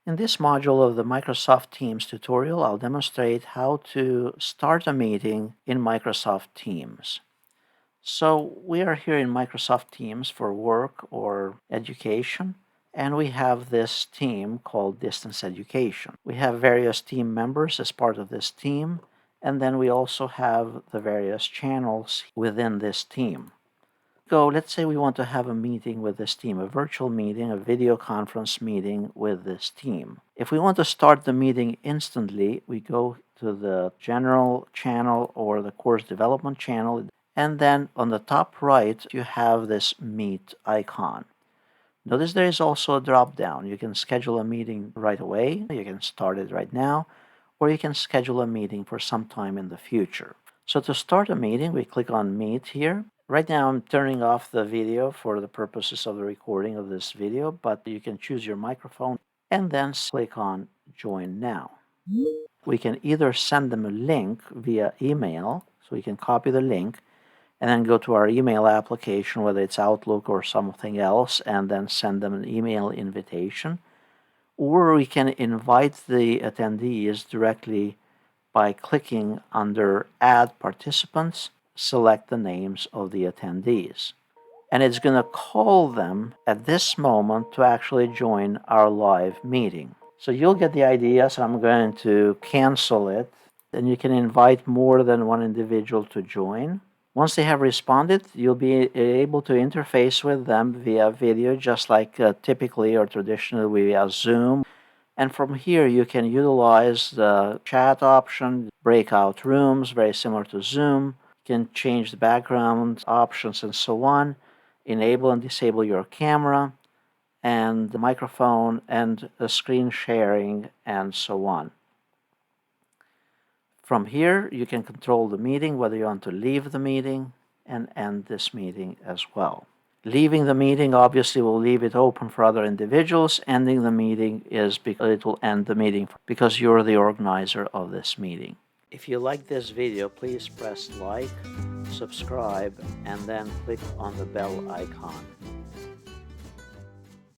In this module of the Microsoft Teams tutorial, I'll demonstrate how to start a meeting in Microsoft Teams. So we are here in Microsoft Teams for work or education, and we have this team called Distance Education. We have various team members as part of this team, and then we also have the various channels within this team. Let's say we want to have a meeting with this team, a virtual meeting, a video conference meeting with this team. If we want to start the meeting instantly, we go to the general channel or the course development channel, and then on the top right, you have this meet icon. Notice there is also a drop down. You can schedule a meeting right away, you can start it right now, or you can schedule a meeting for some time in the future. So to start a meeting, we click on Meet here. Right now I'm turning off the video for the purposes of the recording of this video, but you can choose your microphone and then click on Join Now. We can either send them a link via email, so we can copy the link and then go to our email application, whether it's Outlook or something else, and then send them an email invitation. Or we can invite the attendees directly by clicking under Add Participants, select the names of the attendees. And it's going to call them at this moment to actually join our live meeting. So you'll get the idea, so I'm going to cancel it. And you can invite more than one individual to join. Once they have responded, you'll be able to interface with them via video, just like typically or traditionally via Zoom. And from here, you can utilize the chat option, breakout rooms, very similar to Zoom. You can change the background options and so on, enable and disable your camera, and the microphone, and the screen sharing, and so on. From here, you can control the meeting, whether you want to leave the meeting and end this meeting as well. Leaving the meeting obviously will leave it open for other individuals. Ending the meeting is because it will end the meeting because you're the organizer of this meeting. If you like this video, please press like, subscribe, and then click on the bell icon.